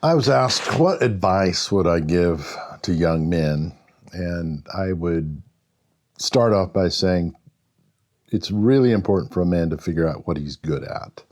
I was asked what advice would I give to young men, and I would start off by saying it's really important for a man to figure out what he's good at,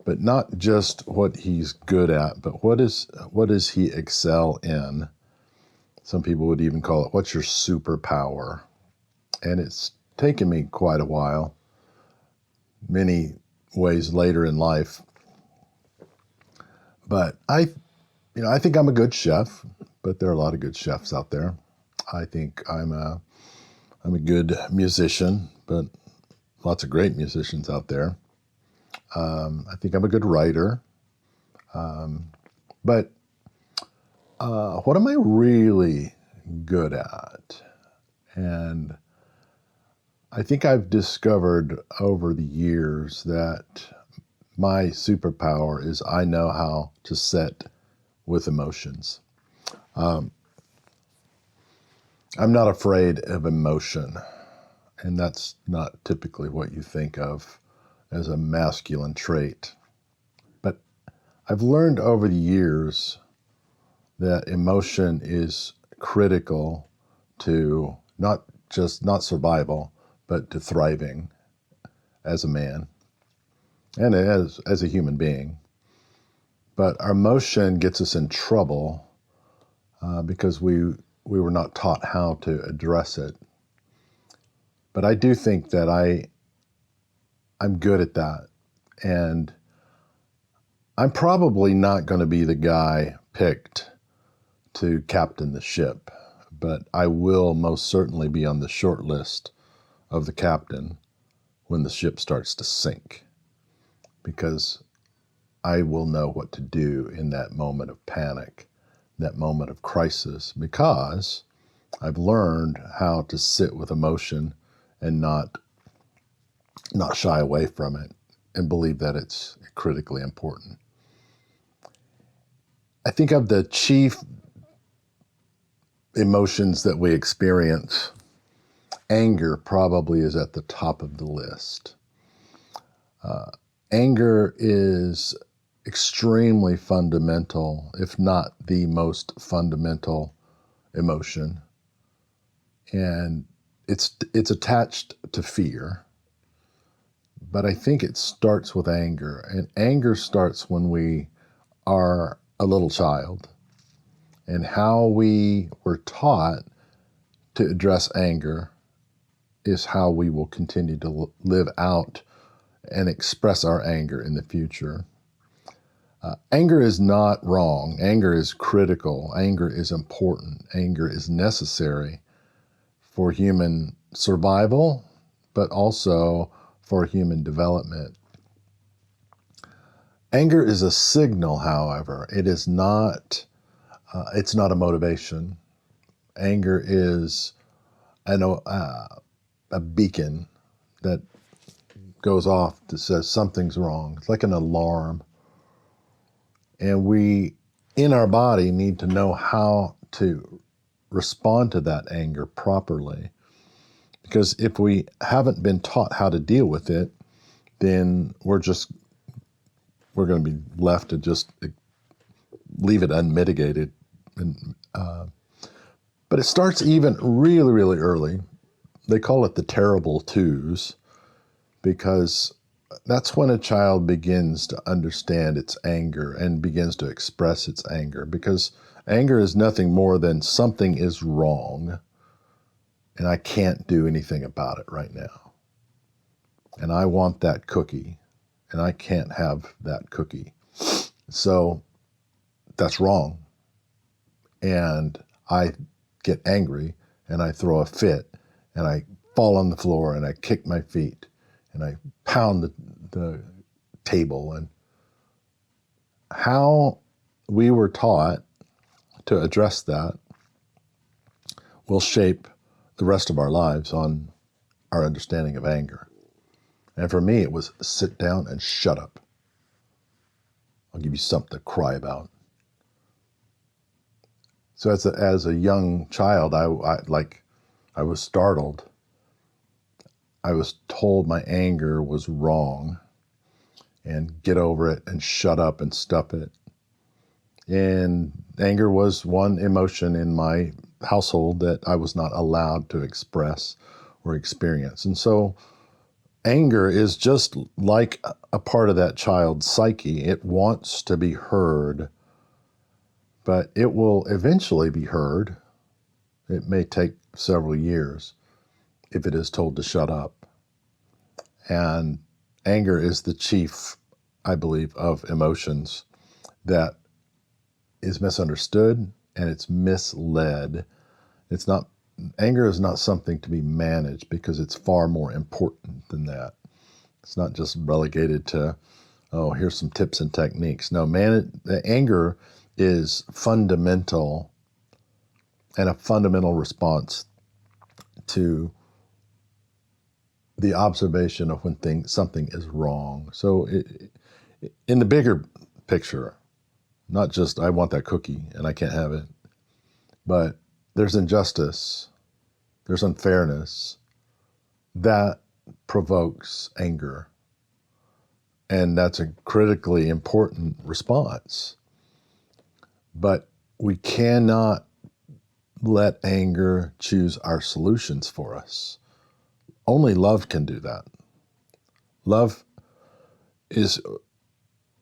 but not just what he's good at, but what does he excel in? Some people would even call it, what's your superpower? And it's taken me quite a while, many ways later in life. But I think I'm a good chef, but there are a lot of good chefs out there. I think I'm a good musician, but lots of great musicians out there. I think I'm a good writer. But what am I really good at? And I think I've discovered over the years that my superpower is I know how to sit with emotions. I'm not afraid of emotion, and that's not typically what you think of as a masculine trait. But I've learned over the years that emotion is critical to not survival, but to thriving as a man and as a human being. But our emotion gets us in trouble because we were not taught how to address it. But I do think that I'm good at that. And I'm probably not going to be the guy picked to captain the ship, but I will most certainly be on the short list of the captain when the ship starts to sink, because I will know what to do in that moment of panic, that moment of crisis, because I've learned how to sit with emotion and not shy away from it and believe that it's critically important. I think of the chief emotions that we experience, anger probably is at the top of the list. Anger is extremely fundamental, if not the most fundamental emotion. And it's attached to fear. But I think it starts with anger. And anger starts when we are a little child. And how we were taught to address anger is how we will continue to live out and express our anger in the future. Anger is not wrong. Anger is critical. Anger is important. Anger is necessary for human survival, but also for human development. Anger is a signal, however. It is not. It's not a motivation. Anger is a beacon that goes off that says something's wrong. It's like an alarm. And we, in our body, need to know how to respond to that anger properly. Because if we haven't been taught how to deal with it, then we're going to be left to just leave it unmitigated. But it starts even really, really early. They call it the terrible twos, because that's when a child begins to understand its anger and begins to express its anger, because anger is nothing more than something is wrong and I can't do anything about it right now. And I want that cookie and I can't have that cookie. So that's wrong. And I get angry and I throw a fit and I fall on the floor and I kick my feet and I pound the table. And how we were taught to address that will shape the rest of our lives on our understanding of anger. And for me, it was sit down and shut up. I'll give you something to cry about. So as a young child, I was startled. I was told my anger was wrong and get over it and shut up and stuff it. And anger was one emotion in my household that I was not allowed to express or experience. And so anger is just like a part of that child's psyche. It wants to be heard, but it will eventually be heard. It may take several years if it is told to shut up. And anger is the chief, I believe, of emotions that is misunderstood and it's misled. It's not, anger is not something to be managed because it's far more important than that. It's not just relegated to, oh, here's some tips and techniques. No, the anger is fundamental and a fundamental response to the observation of when something is wrong. So in the bigger picture, not just I want that cookie and I can't have it, but there's injustice, there's unfairness that provokes anger. And that's a critically important response. But we cannot let anger choose our solutions for us. Only love can do that. Love is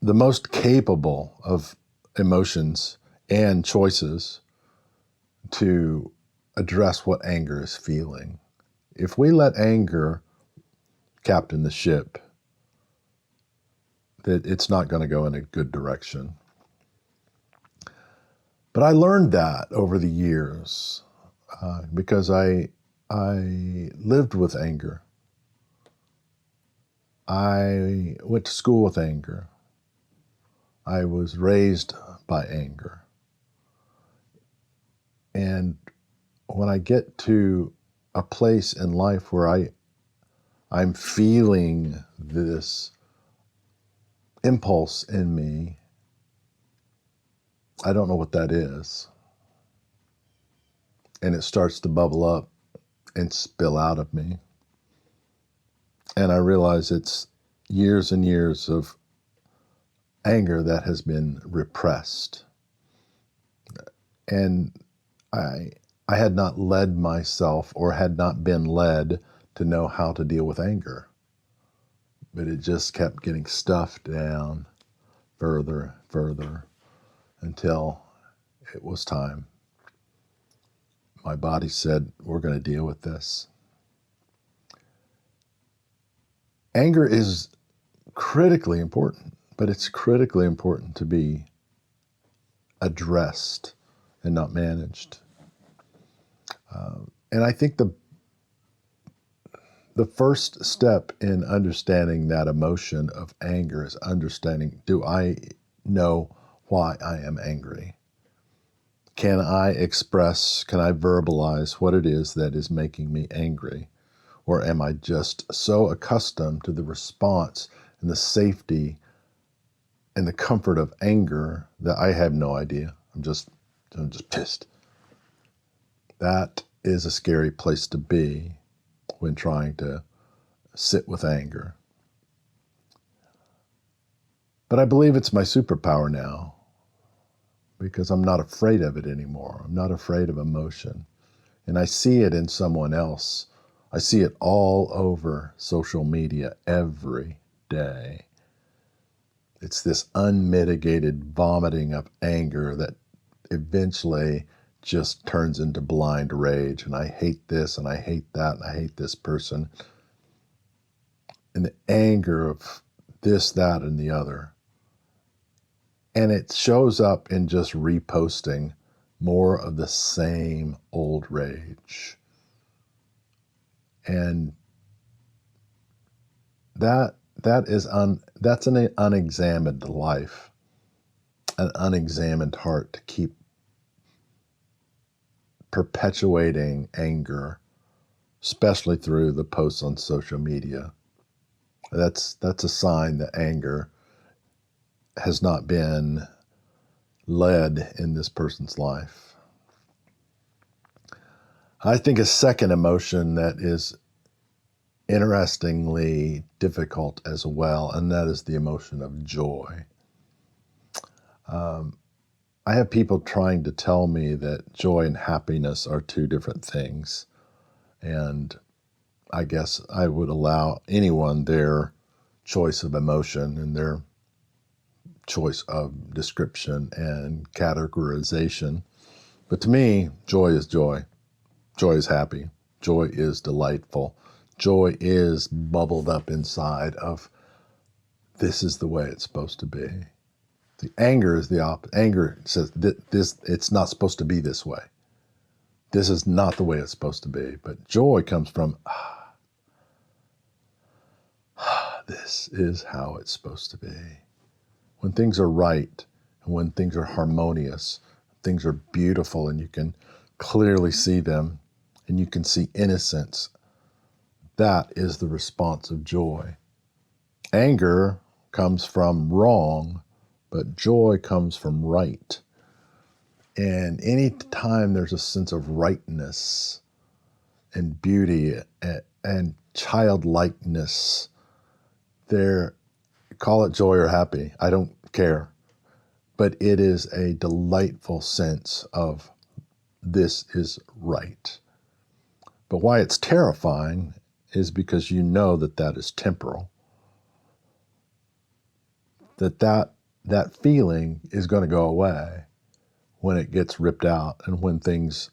the most capable of emotions and choices to address what anger is feeling. If we let anger captain the ship, that it's not going to go in a good direction. But I learned that over the years because I lived with anger. I went to school with anger. I was raised by anger. And when I get to a place in life where I'm feeling this impulse in me, I don't know what that is. And it starts to bubble up and spill out of me. And I realize it's years and years of anger that has been repressed. And I had not led myself or had not been led to know how to deal with anger. But it just kept getting stuffed down further, until it was time. My body said, we're going to deal with this. Anger is critically important, but it's critically important to be addressed and not managed. And I think the first step in understanding that emotion of anger is understanding, do I know why I am angry? Can I verbalize what it is that is making me angry? Or am I just so accustomed to the response and the safety and the comfort of anger that I have no idea? I'm just pissed. That is a scary place to be when trying to sit with anger. But I believe it's my superpower now because I'm not afraid of it anymore. I'm not afraid of emotion. And I see it in someone else. I see it all over social media every day. It's this unmitigated vomiting of anger that eventually just turns into blind rage. And I hate this, and I hate that, and I hate this person. And the anger of this, that, and the other. And it shows up in just reposting more of the same old rage. And that's an unexamined life, an unexamined heart to keep perpetuating anger, especially through the posts on social media. That's a sign that anger has not been led in this person's life. I think a second emotion that is interestingly difficult as well, and that is the emotion of joy. I have people trying to tell me that joy and happiness are two different things. And I guess I would allow anyone their choice of emotion and their choice of description and categorization. But to me, joy is joy. Joy is happy. Joy is delightful. Joy is bubbled up inside of this is the way it's supposed to be. The anger is the opposite. Anger says this it's not supposed to be this way. This is not the way it's supposed to be. But joy comes from this is how it's supposed to be. When things are right and when things are harmonious, things are beautiful and you can clearly see them and you can see innocence, that is the response of joy. Anger comes from wrong, but joy comes from right. And any time there's a sense of rightness and beauty and childlikeness, there, call it joy or happy, I don't care. But it is a delightful sense of this is right. But why it's terrifying is because you know that that is temporal. That feeling is going to go away when it gets ripped out and when things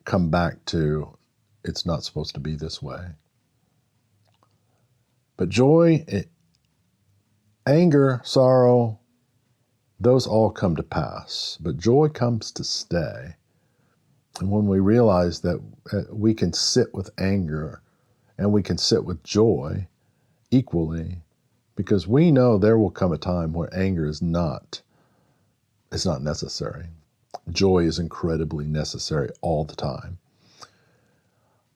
come back to it's not supposed to be this way. But joy, anger, sorrow, those all come to pass. But joy comes to stay. And when we realize that we can sit with anger and we can sit with joy equally, because we know there will come a time where anger is not necessary. Joy is incredibly necessary all the time.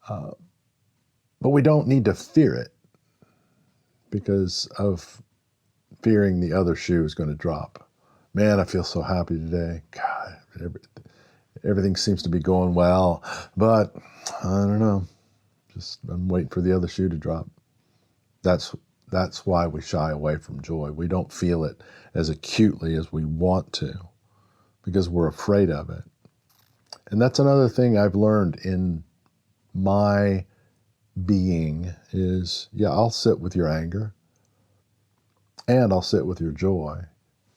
But we don't need to fear it because of fearing the other shoe is going to drop. Man, I feel so happy today. God, everything seems to be going well, but I don't know. I'm waiting for the other shoe to drop. That's why we shy away from joy. We don't feel it as acutely as we want to because we're afraid of it. And that's another thing I've learned in my being is, yeah, I'll sit with your anger and I'll sit with your joy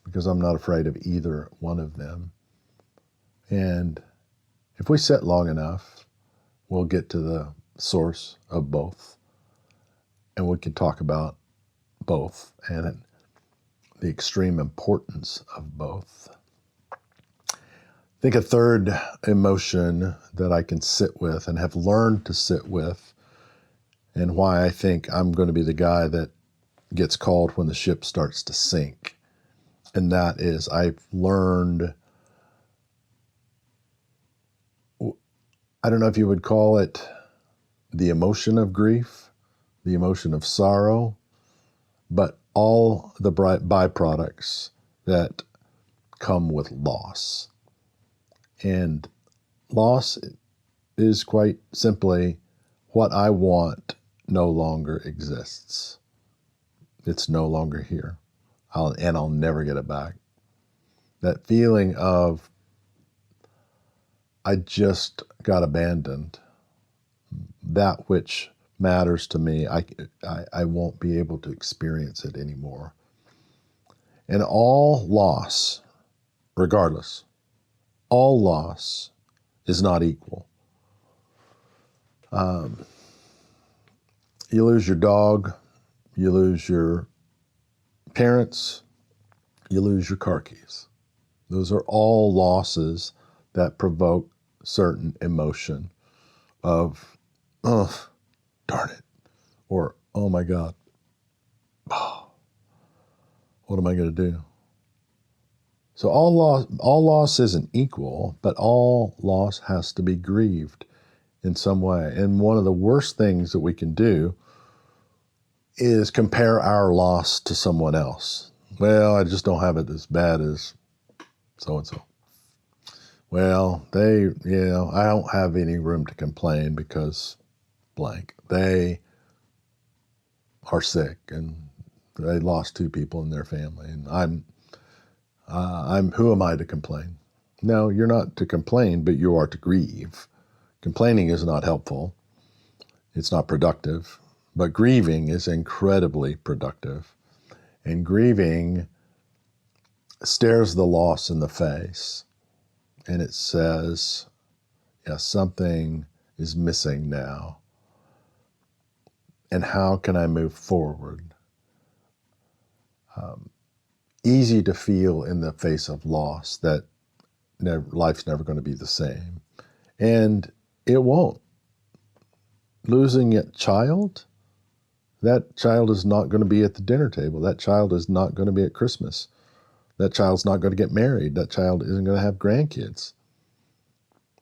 because I'm not afraid of either one of them. And if we sit long enough, we'll get to the source of both. And we can talk about both and the extreme importance of both. I think a third emotion that I can sit with and have learned to sit with, and why I think I'm going to be the guy that gets called when the ship starts to sink, and that is I've learned, I don't know if you would call it the emotion of grief, the emotion of sorrow, but all the byproducts that come with loss. And loss is quite simply what I want no longer exists. It's no longer here. I'll never get it back. That feeling of I just got abandoned. That which matters to me, I won't be able to experience it anymore. And all loss, regardless, all loss is not equal. You lose your dog, you lose your parents, you lose your car keys. Those are all losses that provoke certain emotion of, oh, darn it, or oh my God, oh, what am I going to do? So all loss isn't equal, but all loss has to be grieved in some way. And one of the worst things that we can do is compare our loss to someone else. Well, I just don't have it as bad as so-and-so. Well, I don't have any room to complain because blank. They are sick and they lost 2 people in their family. And Who am I to complain? No, you're not to complain, but you are to grieve. Complaining is not helpful. It's not productive. But grieving is incredibly productive. And grieving stares the loss in the face. And it says, yeah, something is missing now. And how can I move forward? Easy to feel in the face of loss that life's never going to be the same. And it won't. Losing a child, that child is not going to be at the dinner table. That child is not going to be at Christmas. That child's not going to get married. That child isn't going to have grandkids.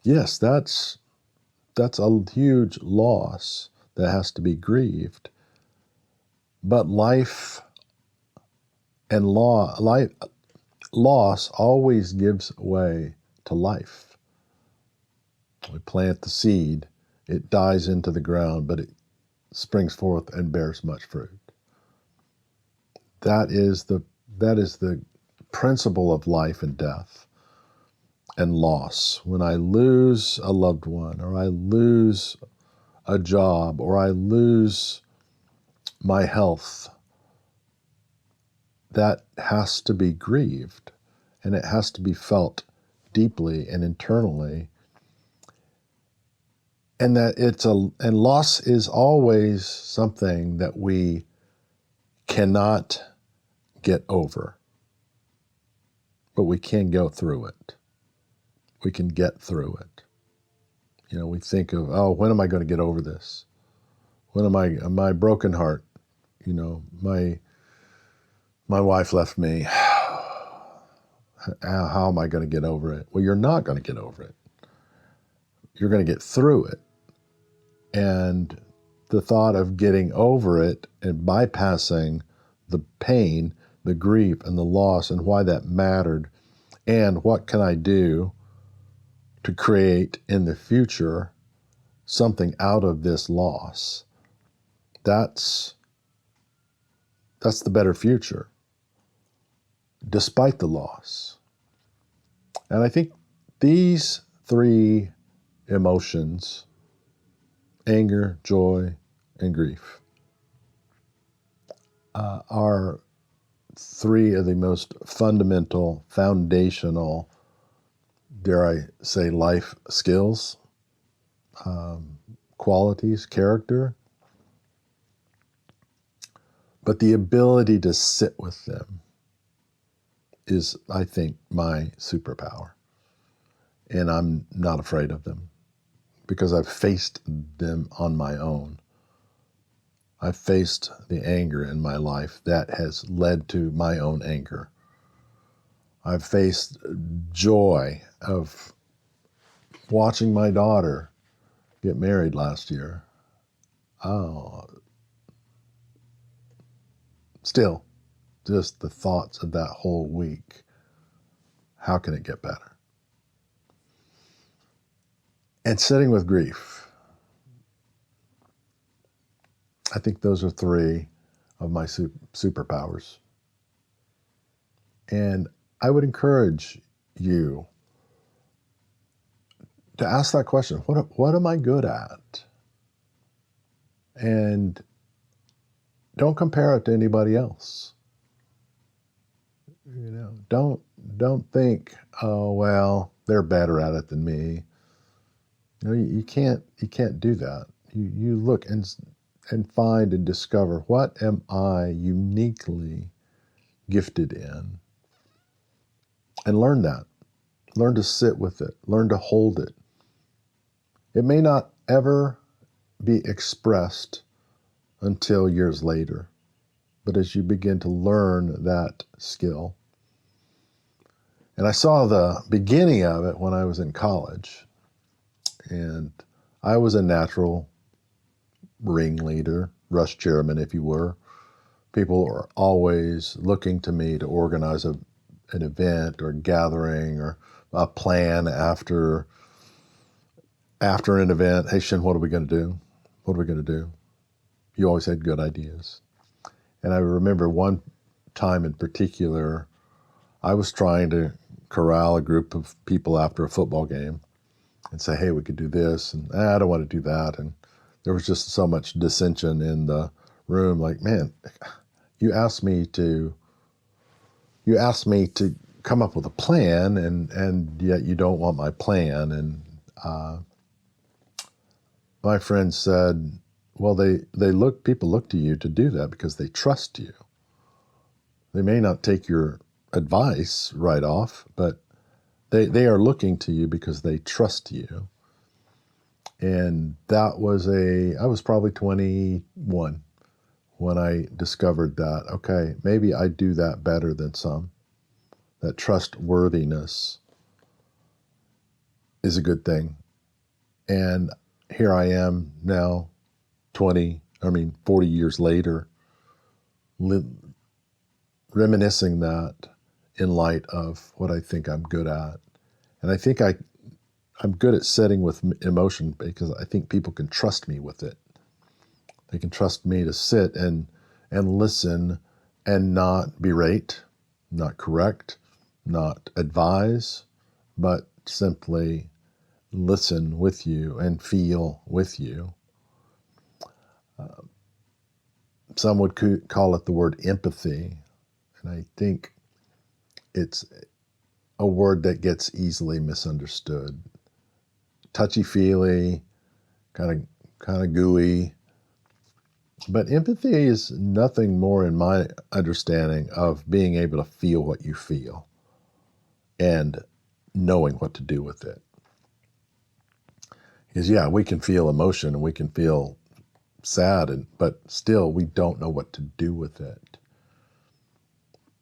Yes, that's a huge loss that has to be grieved. But life and loss always gives way to life. We plant the seed, it dies into the ground, but it springs forth and bears much fruit. That is the principle of life and death and loss. When I lose a loved one, or I lose a job, or I lose my health, that has to be grieved, and it has to be felt deeply and internally. And and loss is always something that we cannot get over, but we can go through it. We can get through it. You know, we think of, oh, when am I going to get over this? When am my broken heart? You know, my wife left me. How am I going to get over it? Well, you're not going to get over it. You're going to get through it. And the thought of getting over it and bypassing the pain, the grief, and the loss, and why that mattered, and what can I do to create in the future something out of this loss, that's the better future, despite the loss. And I think these three emotions, anger, joy, and grief, are three of the most fundamental, foundational, dare I say, life skills, qualities, character, but the ability to sit with them is, I think, my superpower. And I'm not afraid of them because I've faced them on my own. I've faced the anger in my life that has led to my own anger. I've faced joy of watching my daughter get married last year. Oh, still, just the thoughts of that whole week. How can it get better? And sitting with grief. I think those are three of my superpowers. And I would encourage you to ask that question. What am I good at? And don't compare it to anybody else. You know, don't think, oh well, they're better at it than me. You know, you can't do that. You look and find and discover, what am I uniquely gifted in? And learn that. Learn to sit with it. Learn to hold it. It may not ever be expressed until years later, but as you begin to learn that skill. And I saw the beginning of it when I was in college, and I was a natural ringleader, rush chairman, if you were. People are always looking to me to organize an event or gathering or a plan after an event. Hey, Shin, what are we going to do? What are we going to do? You always had good ideas. And I remember one time in particular, I was trying to corral a group of people after a football game and say, hey, we could do this, and I don't want to do that. And there was just so much dissension in the room. Like, man, you asked me to come up with a plan, and yet you don't want my plan. And my friend said, well, people look to you to do that because they trust you. They may not take your advice right off, but they are looking to you because they trust you. And I was probably 21 when I discovered that, okay, maybe I do that better than some. That trustworthiness is a good thing. And here I am now, 40 years later, reminiscing that in light of what I think I'm good at. And I think I'm good at sitting with emotion because I think people can trust me with it. They can trust me to sit and listen and not berate, not correct, not advise, but simply listen with you and feel with you. Some would call it the word empathy, and I think it's a word that gets easily misunderstood. Touchy-feely, kind of gooey. But empathy is nothing more, in my understanding, of being able to feel what you feel and knowing what to do with it. Because, yeah, we can feel emotion and we can feel sad, but still we don't know what to do with it.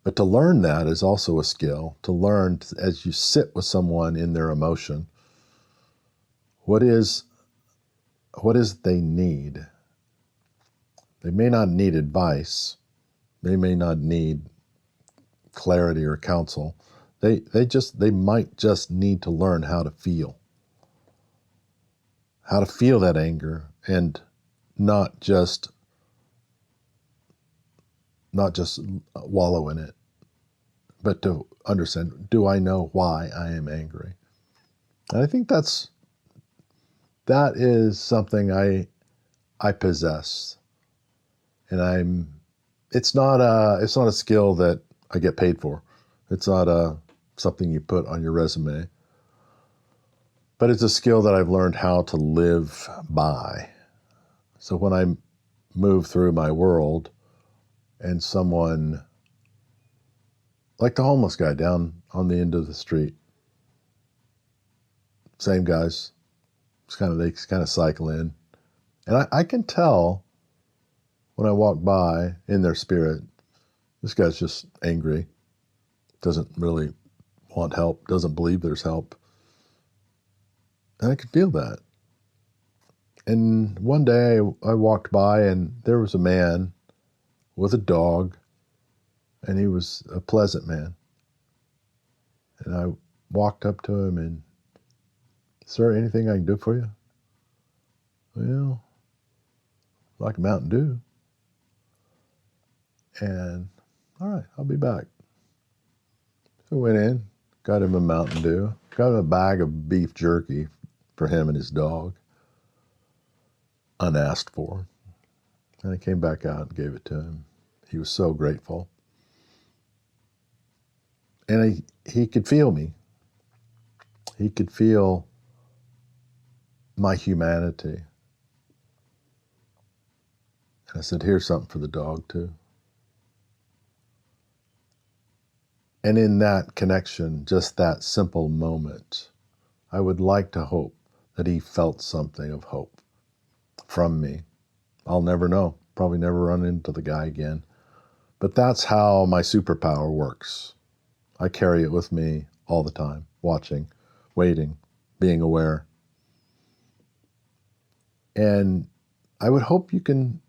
But to learn that is also a skill, to learn as you sit with someone in their emotion, what is they need. They may not need advice. They may not need clarity or counsel. They might just need to learn how to feel that anger, and not just wallow in it, but to understand, do I know why I am angry? And I think that is something I possess. And it's not a skill that I get paid for. It's not something you put on your resume. But it's a skill that I've learned how to live by. So when I move through my world and someone, like the homeless guy down on the end of the street, same guys, they kind of cycle in. And I can tell when I walk by in their spirit, this guy's just angry, doesn't really want help, doesn't believe there's help. And I could feel that. And one day I walked by and there was a man with a dog, and he was a pleasant man. And I walked up to him and, sir, anything I can do for you? Well, like a Mountain Dew. And, all right, I'll be back. So I went in, got him a Mountain Dew, got him a bag of beef jerky for him and his dog, unasked for. And I came back out and gave it to him. He was so grateful. And he could feel me. He could feel my humanity. And I said, here's something for the dog too. And in that connection, just that simple moment, I would like to hope that he felt something of hope from me. I'll never know. Probably never run into the guy again. But that's how my superpower works. I carry it with me all the time, watching, waiting, being aware. And I would hope you can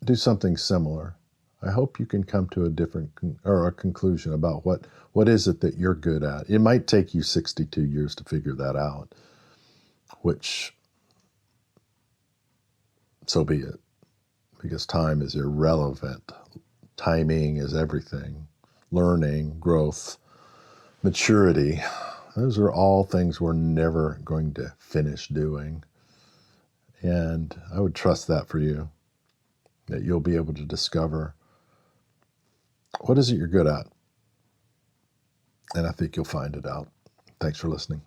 do something similar. I hope you can come to a conclusion about what is it that you're good at. It might take you 62 years to figure that out, which, so be it, because time is irrelevant timing is everything. Learning, growth, maturity, those are all things we're never going to finish doing. And I would trust that for you, that you'll be able to discover what is it you're good at. And I think you'll find it out. Thanks for listening.